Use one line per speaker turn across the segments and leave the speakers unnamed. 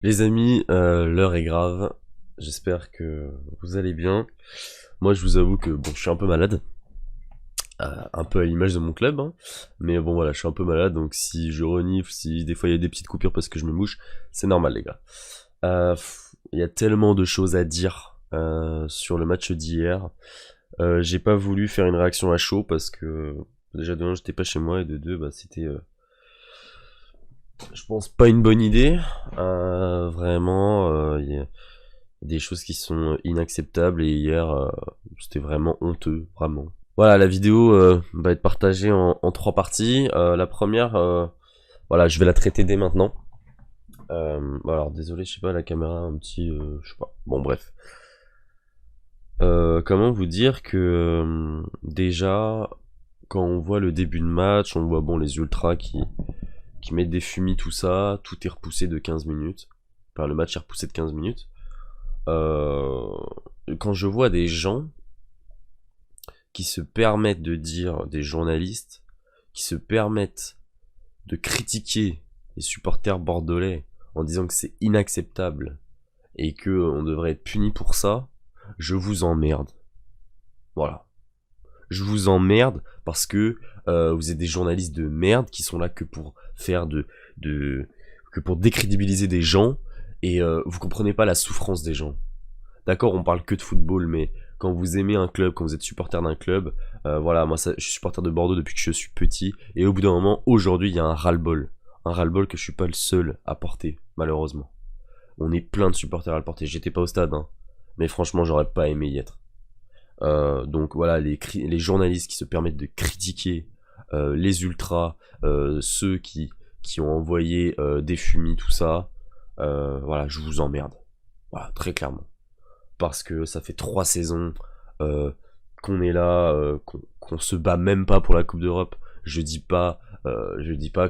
Les amis, l'heure est grave. J'espère que vous allez bien. Moi, je vous avoue que bon, je suis un peu malade, un peu à l'image de mon club, hein. Mais bon, voilà, je suis un peu malade, donc si je renifle, si des fois il y a des petites coupures parce que je me mouche, c'est normal, les gars. Il y a tellement de choses à dire sur le match d'hier. J'ai pas voulu faire une réaction à chaud parce que déjà de un, j'étais pas chez moi et de deux, bah c'était je pense pas une bonne idée. Vraiment, il y a des choses qui sont inacceptables et hier, c'était vraiment honteux, vraiment. Voilà, la vidéo va être partagée en trois parties. La première, voilà, je vais la traiter dès maintenant. Alors désolé, je sais pas, la caméra un petit, je sais pas. Bon bref. Comment vous dire que déjà, quand on voit le début de match, on voit bon les ultras qui mettent des fumis, tout ça, tout est repoussé de 15 minutes. Enfin, le match est repoussé de 15 minutes. Euh, Quand je vois des gens qui se permettent de dire, des journalistes, qui se permettent de critiquer les supporters bordelais en disant que c'est inacceptable et que on devrait être puni pour ça, je vous emmerde. Voilà. Je vous emmerde parce que vous êtes des journalistes de merde qui sont là que pour faire de que pour décrédibiliser des gens et vous comprenez pas la souffrance des gens. D'accord, on parle que de football, mais quand vous aimez un club, quand vous êtes supporter d'un club, voilà, moi je suis supporter de Bordeaux depuis que je suis petit, et au bout d'un moment, aujourd'hui, il y a un ras-le-bol que je suis pas le seul à porter, malheureusement. On est plein de supporters à le porter. J'étais pas au stade, hein, mais franchement, j'aurais pas aimé y être. Donc voilà, les journalistes qui se permettent de critiquer les ultras, ceux qui ont envoyé des fumis, tout ça, voilà, je vous emmerde. Voilà, très clairement. Parce que ça fait 3 saisons euh, qu'on est là, qu'on se bat même pas pour la Coupe d'Europe. Je dis pas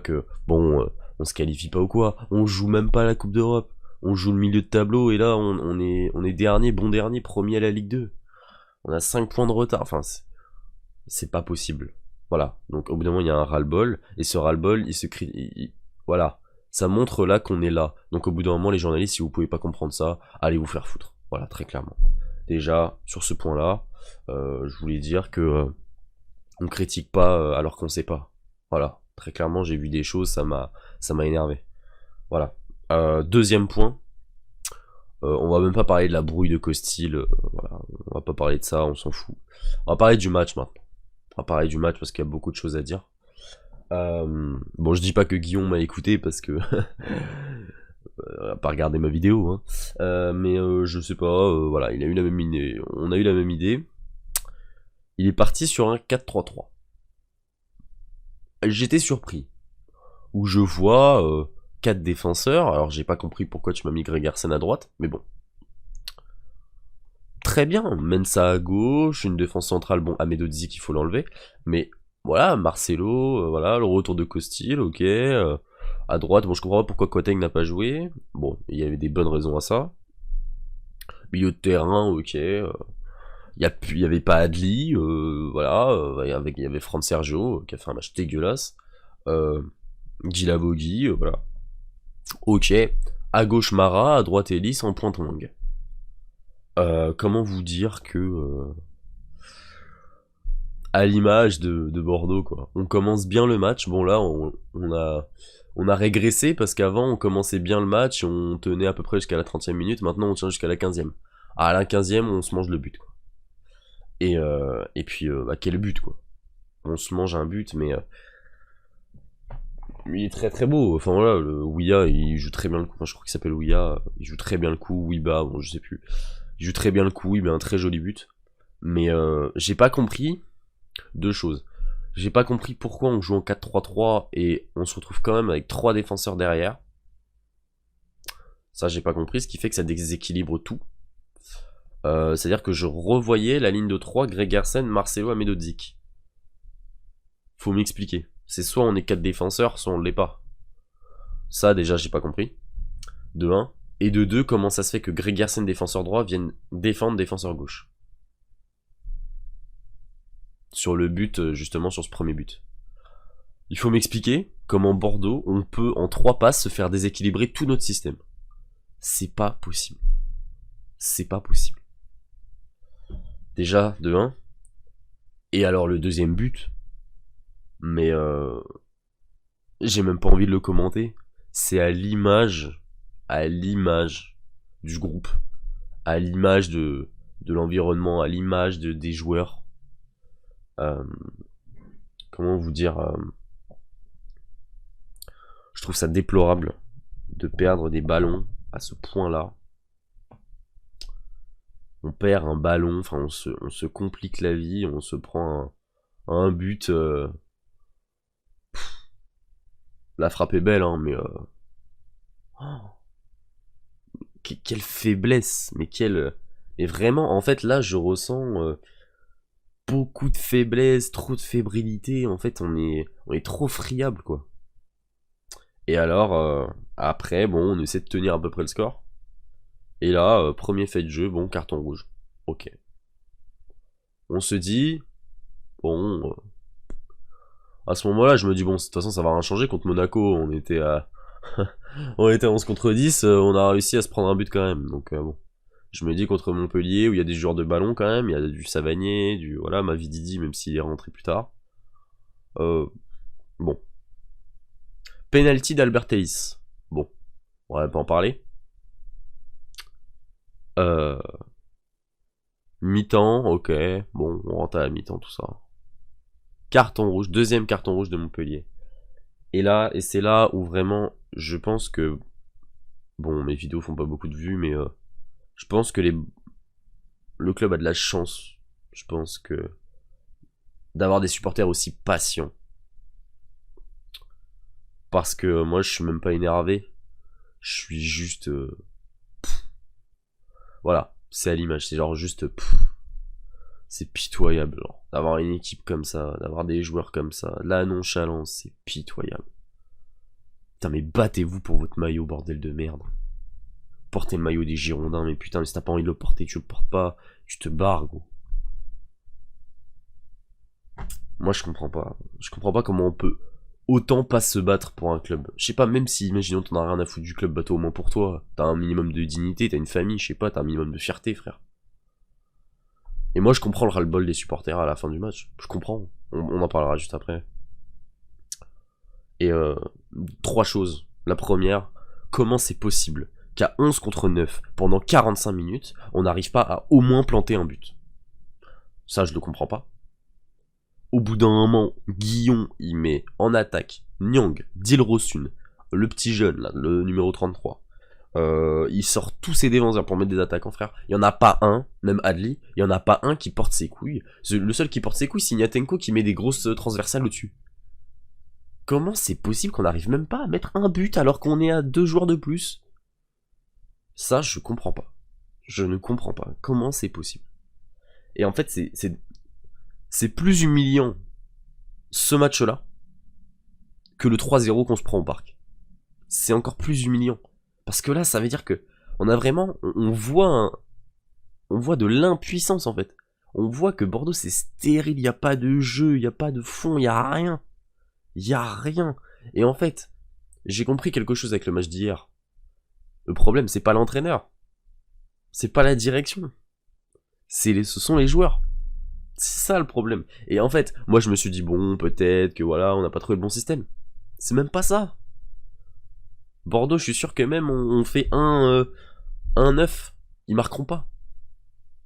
que bon, on se qualifie pas ou quoi. On joue même pas la Coupe d'Europe. On joue le milieu de tableau et là on est dernier, bon dernier, premier à la Ligue 2. On a 5 points de retard. Enfin, c'est pas possible. Voilà. Donc au bout d'un moment il y a un ras-le-bol et ce ras-le-bol il se crie, voilà. Ça montre là qu'on est là. Donc au bout d'un moment les journalistes, si vous pouvez pas comprendre ça, allez vous faire foutre. Voilà, très clairement. Déjà, sur ce point-là, je voulais dire que on critique pas alors qu'on sait pas. Voilà, très clairement, j'ai vu des choses, ça m'a énervé. Voilà. Deuxième point, on va même pas parler de la brouille de Costil. Voilà, on va pas parler de ça, on s'en fout. On va parler du match maintenant. On va parler du match parce qu'il y a beaucoup de choses à dire. Bon, je dis pas que Guillaume m'a écouté parce que a pas regardé ma vidéo, hein. Mais je sais pas, voilà, il a eu la même idée. On a eu la même idée. Il est parti sur un 4-3-3. J'étais surpris. Où je vois 4 défenseurs. Alors j'ai pas compris pourquoi tu m'as mis Gregersen à droite, mais bon. Très bien, Mensa à gauche, une défense centrale, bon, Amedodzi qu'il faut l'enlever. Mais voilà, Marcelo, voilà, le retour de Costil, ok. À droite, bon, je comprends pas pourquoi Koteng n'a pas joué. Bon, il y avait des bonnes raisons à ça. Milieu de terrain, ok. Il y avait pas Adli, voilà. Il y avait Fran Sergio, qui a fait un match dégueulasse. Guilavogui, voilà. Ok. À gauche Mara, à droite Ellis, en pointe Wang. Comment vous dire que à l'image de Bordeaux, quoi. On commence bien le match. Bon là, on a régressé parce qu'avant on commençait bien le match, on tenait à peu près jusqu'à la 30e minute. Maintenant on tient jusqu'à la 15e. À la 15e, on se mange le but, quoi. Et puis bah, quel but, quoi. On se mange un but, mais il est très très beau. Enfin voilà, le Ouya, il joue très bien le coup. Enfin, je crois qu'il s'appelle Ouya. Il joue très bien le coup. Ouiba, bon, je sais plus. Il joue très bien le coup. Il met un très joli but. Mais j'ai pas compris deux choses. J'ai pas compris pourquoi on joue en 4-3-3 et on se retrouve quand même avec trois défenseurs derrière. Ça, j'ai pas compris, ce qui fait que ça déséquilibre tout. C'est-à-dire que je revoyais la ligne de 3, Gregersen, Marcelo, Amedodzik. Faut m'expliquer. C'est soit on est 4 défenseurs, soit on l'est pas. Ça, déjà, j'ai pas compris. De un. Et de deux, comment ça se fait que Gregersen, défenseur droit, vienne défendre défenseur gauche sur le but, justement, sur ce premier but. Il faut m'expliquer comment Bordeaux, on peut en 3 passes se faire déséquilibrer tout notre système. C'est pas possible. C'est pas possible. Déjà, de 1. Et alors le deuxième but, mais j'ai même pas envie de le commenter. C'est à l'image du groupe, à l'image de l'environnement, à l'image des joueurs. Euh, comment vous dire je trouve ça déplorable de perdre des ballons à ce point-là. On perd un ballon, enfin on se complique la vie, on se prend un but. La frappe est belle, hein, mais quelle faiblesse, mais quelle. Et vraiment, en fait, là, je ressens beaucoup de faiblesse, trop de fébrilité. En fait, on est trop friable, quoi. Et alors, après, bon, on essaie de tenir à peu près le score. Et là, premier fait de jeu, bon, carton rouge. Ok. On se dit, bon, à ce moment-là, je me dis, bon, de toute façon, ça va rien changer. Contre Monaco, on était à. On était 11 contre 10, on a réussi à se prendre un but quand même. Donc, bon. Je me dis contre Montpellier, où il y a des joueurs de ballon quand même, il y a du Savanier, du. Voilà, Mavididi, même s'il est rentré plus tard. Bon. Penalty d'Alberteis. Bon. On va pas en parler. Mi-temps, ok. Bon, on rentre à la mi-temps, tout ça. Carton rouge, deuxième carton rouge de Montpellier. Et là, et c'est là où vraiment, je pense que. Bon, mes vidéos font pas beaucoup de vues, mais je pense que le club a de la chance. Je pense que. D'avoir des supporters aussi patients. Parce que moi, je suis même pas énervé. Je suis juste. Voilà, c'est à l'image. C'est genre juste. C'est pitoyable, genre. D'avoir une équipe comme ça, d'avoir des joueurs comme ça. La nonchalance, c'est pitoyable. Putain, mais battez-vous pour votre maillot, bordel de merde. Portez le maillot des Girondins, mais putain, mais si t'as pas envie de le porter, tu le portes pas. Tu te barres, gros. Moi, je comprends pas. Je comprends pas comment on peut autant pas se battre pour un club. Je sais pas, même si, imaginons, t'en as rien à foutre du club, bateau au moins pour toi. T'as un minimum de dignité, t'as une famille, je sais pas, t'as un minimum de fierté, frère. Et moi, je comprends le ras-le-bol des supporters à la fin du match. Je comprends. On en parlera juste après. Et trois choses. La première, comment c'est possible qu'à 11 contre 9, pendant 45 minutes, on n'arrive pas à au moins planter un but? Ça, je le comprends pas. Au bout d'un moment, Guillon, il met en attaque Nyang, Dilrosun, le petit jeune, là, le numéro 33. Il sort tous ses défenseurs pour mettre des attaquants, frère. Il y en a pas un, même Adli, il y en a pas un qui porte ses couilles. Le seul qui porte ses couilles, c'est Ignatenko qui met des grosses transversales au-dessus. Comment c'est possible qu'on n'arrive même pas à mettre un but alors qu'on est à 2 joueurs de plus? Ça, je comprends pas. Je ne comprends pas. Comment c'est possible? Et en fait, c'est plus humiliant ce match-là que le 3-0 qu'on se prend au parc. C'est encore plus humiliant. Parce que là, ça veut dire que on a vraiment, on voit de l'impuissance en fait. On voit que Bordeaux c'est stérile, il n'y a pas de jeu, il n'y a pas de fond, il n'y a rien. Il n'y a rien. Et en fait, j'ai compris quelque chose avec le match d'hier. Le problème, c'est pas l'entraîneur. C'est pas la direction. Ce sont les joueurs. C'est ça le problème. Et en fait, moi je me suis dit, bon, peut-être que voilà, on n'a pas trouvé le bon système. C'est même pas ça. Bordeaux, je suis sûr que même on fait un 9, ils marqueront pas.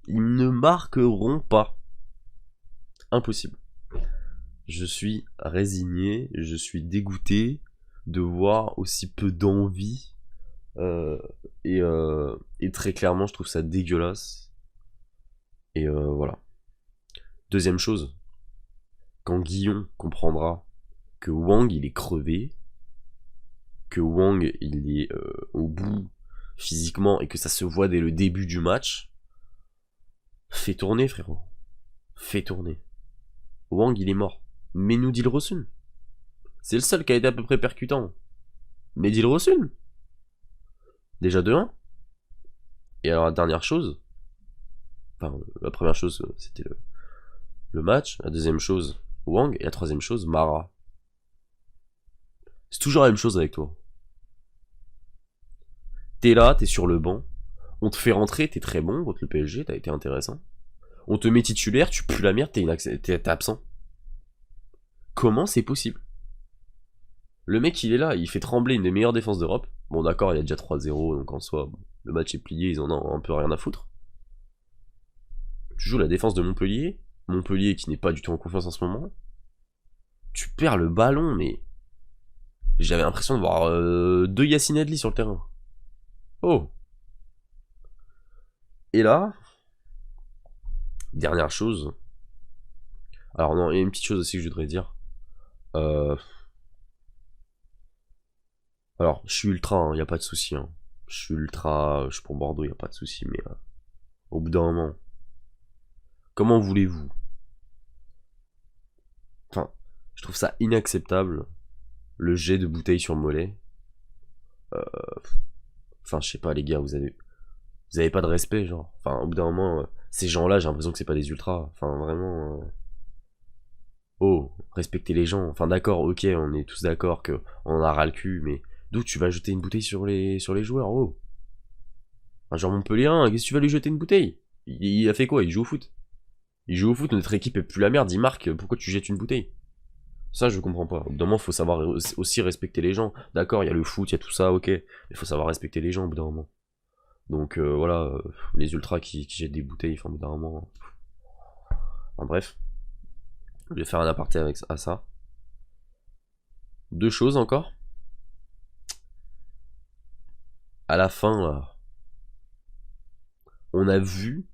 Ils ne marqueront pas. Impossible. Je suis résigné, je suis dégoûté de voir aussi peu d'envie. Et très clairement, je trouve ça dégueulasse. Et voilà. Deuxième chose, quand Guillon comprendra que Wang il est crevé, que Wang il est au bout physiquement et que ça se voit dès le début du match, fais tourner frérot. Fais tourner. Wang il est mort. Mais nous Dilrosun. C'est le seul qui a été à peu près percutant. Mais Dilrosun. Déjà de 1. Et alors la dernière chose, enfin la première chose c'était le match, la deuxième chose Wang, et la troisième chose Mara. C'est toujours la même chose avec toi. T'es là, t'es sur le banc. On te fait rentrer, t'es très bon contre le PSG, t'as été intéressant. On te met titulaire, tu pues la merde, t'es absent. Comment c'est possible? Le mec, il est là, il fait trembler une des meilleures défenses d'Europe. Bon, d'accord, il y a déjà 3-0, donc en soi, bon, le match est plié, ils en ont un peu rien à foutre. Tu joues la défense de Montpellier. Montpellier qui n'est pas du tout en confiance en ce moment. Tu perds le ballon, mais... J'avais l'impression de voir deux Yacine Adli sur le terrain. Oh. Et là... Dernière chose. Alors non, il y a une petite chose aussi que je voudrais dire. Alors, je suis ultra, il n'y a pas de souci. Hein. Je suis ultra, je suis pour Bordeaux, il n'y a pas de souci, mais au bout d'un moment, comment voulez-vous? Enfin, je trouve ça inacceptable, le jet de bouteille sur mollet. Enfin, je sais pas, les gars, vous avez pas de respect, genre. Enfin, au bout d'un moment, ces gens-là, j'ai l'impression que c'est pas des ultras. Enfin, vraiment. Oh, respectez les gens. Enfin, d'accord, ok, on est tous d'accord que on a ras le cul, mais d'où tu vas jeter une bouteille sur les joueurs, oh. Un genre Montpellierin, qu'est-ce que tu vas lui jeter une bouteille? Il a fait quoi? Il joue au foot. Il joue au foot, notre équipe est plus la merde, il marque, pourquoi tu jettes une bouteille? Ça, je comprends pas. Au bout d'un moment, faut savoir aussi respecter les gens. D'accord, il y a le foot, il y a tout ça, ok. Mais faut savoir respecter les gens au bout d'un moment. Donc voilà, les ultras qui jettent des bouteilles, enfin, au bout d'un moment. Enfin, bref. Je vais faire un aparté avec à ça. Deux choses encore. À la fin, là, on a vu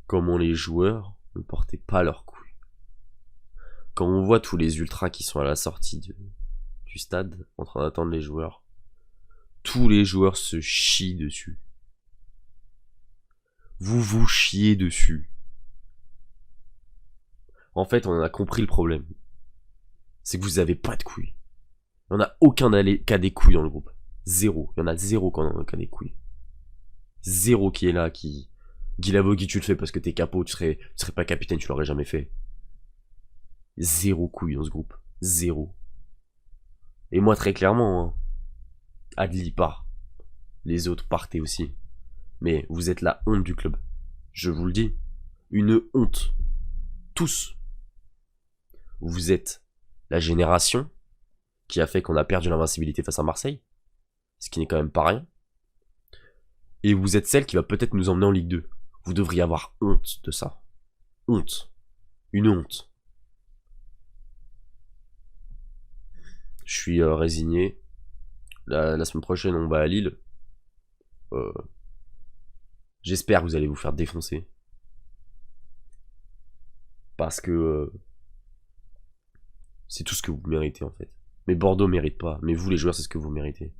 comment les joueurs ne portaient pas leurs couilles. Quand on voit tous les ultras qui sont à la sortie du stade, en train d'attendre les joueurs, tous les joueurs se chient dessus. Vous vous chiez dessus. En fait, on a compris le problème. C'est que vous avez pas de couilles. Il n'y en a aucun qui a des couilles dans le groupe. Zéro. Il y en a zéro qui a des couilles. Zéro qui est là, qui... Guy Lavogui, tu le fais parce que t'es capot, tu serais pas capitaine, tu l'aurais jamais fait. Zéro couille dans ce groupe. Zéro. Et moi, très clairement, hein, Adli part. Les autres partez aussi. Mais vous êtes la honte du club. Je vous le dis. Une honte. Tous. Vous êtes la génération qui a fait qu'on a perdu l'invincibilité face à Marseille. Ce qui n'est quand même pas rien. Et vous êtes celle qui va peut-être nous emmener en Ligue 2. Vous devriez avoir honte de ça. Honte. Une honte. Je suis résigné. La semaine prochaine, on va à Lille. J'espère que vous allez vous faire défoncer. Parce que c'est tout ce que vous méritez en fait. Mais Bordeaux mérite pas. Mais vous les joueurs, c'est ce que vous méritez.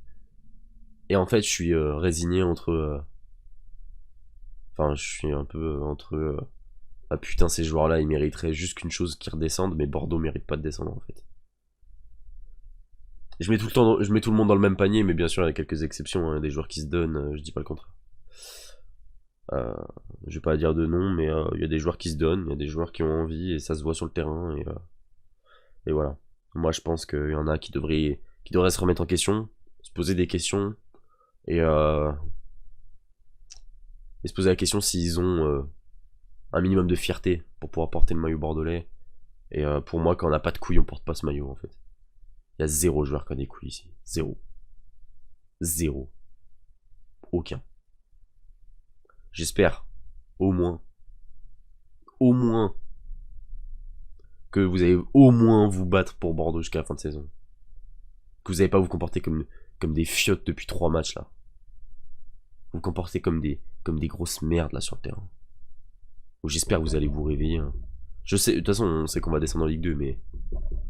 Et en fait, je suis résigné entre... Enfin, je suis un peu entre... Ah putain, ces joueurs-là, ils mériteraient juste qu'une chose, qu'ils redescendent. Mais Bordeaux mérite pas de descendre en fait. Je mets tout le monde dans le même panier, mais bien sûr, il y a quelques exceptions. Hein, des joueurs qui se donnent, je dis pas le contraire. Je vais pas dire de nom, mais il y a des joueurs qui se donnent, il y a des joueurs qui ont envie, et ça se voit sur le terrain, et voilà. Moi, je pense qu'il y en a qui devraient se remettre en question, se poser des questions, et se poser la question s'ils ont un minimum de fierté pour pouvoir porter le maillot bordelais. Et pour moi, quand on n'a pas de couilles, on porte pas ce maillot, en fait. Il y a zéro joueur qui a des couilles ici. Zéro. Zéro. Aucun. J'espère, au moins, que vous allez au moins vous battre pour Bordeaux jusqu'à la fin de saison. Que vous n'allez pas vous comporter comme des fiottes depuis 3 matchs là. Vous vous comportez comme des grosses merdes là sur le terrain. J'espère que vous allez vous réveiller. Hein. Je sais, de toute façon, on sait qu'on va descendre en Ligue 2, mais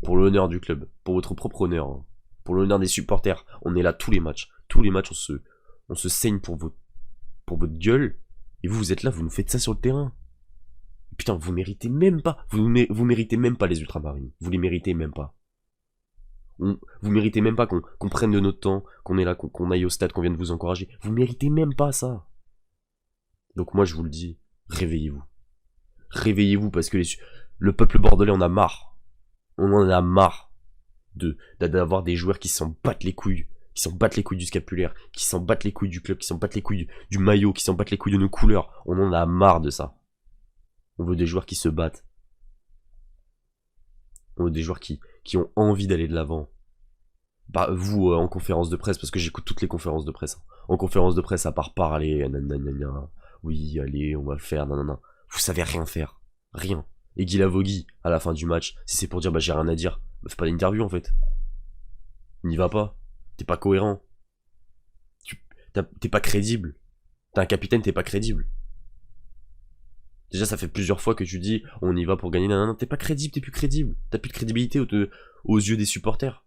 pour l'honneur du club, pour votre propre honneur, hein, pour l'honneur des supporters, on est là tous les matchs. Tous les matchs, on se saigne pour votre gueule. Et vous êtes là, vous nous faites ça sur le terrain. Putain, vous méritez même pas. Vous méritez même pas les ultramarines. Vous les méritez même pas. Vous méritez même pas qu'on prenne de notre temps, qu'on est là, qu'on aille au stade, qu'on vienne vous encourager. Vous méritez même pas ça. Donc moi je vous le dis, réveillez-vous. Réveillez-vous parce que le peuple bordelais en a marre. On en a marre d'avoir des joueurs qui s'en battent les couilles qui s'en battent les couilles du scapulaire, qui s'en battent les couilles du club, qui s'en battent les couilles du maillot, qui s'en battent les couilles de nos couleurs. On en a marre de ça. On veut des joueurs qui se battent. On veut des joueurs qui ont envie d'aller de l'avant. Bah, vous, en conférence de presse, parce que j'écoute toutes les conférences de presse. Hein. En conférence de presse, à part parler, nanana, oui, allez, on va le faire, nanana. Vous savez rien faire. Rien. Et Guy Lavogui, à la fin du match, si c'est pour dire, bah, j'ai rien à dire, bah, fais pas d'interview, en fait. N'y va pas. T'es pas cohérent. T'es pas crédible. T'es un capitaine, t'es pas crédible. Déjà, ça fait plusieurs fois que tu dis, on y va pour gagner, nanana. T'es pas crédible, t'es plus crédible. T'as plus de crédibilité aux yeux des supporters.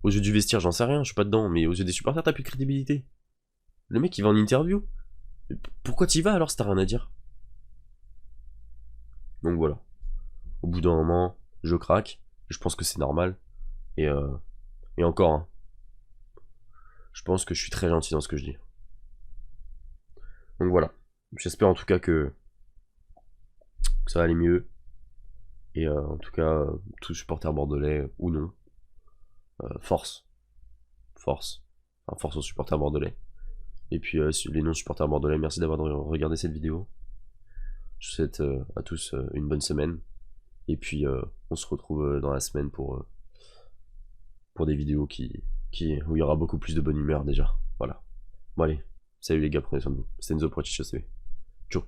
Aux yeux du vestiaire, j'en sais rien, je suis pas dedans, mais aux yeux des supporters, t'as plus de crédibilité. Le mec, il va en interview. Pourquoi t'y vas alors si t'as rien à dire? Donc voilà. Au bout d'un moment, je craque. Je pense que c'est normal. Et, euh, et encore, hein, je pense que je suis très gentil dans ce que je dis. Donc voilà. J'espère en tout cas que ça va aller mieux. Et en tout cas, tous supporters bordelais ou non, force. Force. Enfin, force aux supporters bordelais. Et puis les non-supporters bordelais, merci d'avoir regardé cette vidéo. Je vous souhaite à tous une bonne semaine. Et puis on se retrouve dans la semaine pour des vidéos où il y aura beaucoup plus de bonne humeur déjà. Voilà. Bon allez, salut les gars, prenez soin de vous. C'était Enzo pour HHCV. Ciao.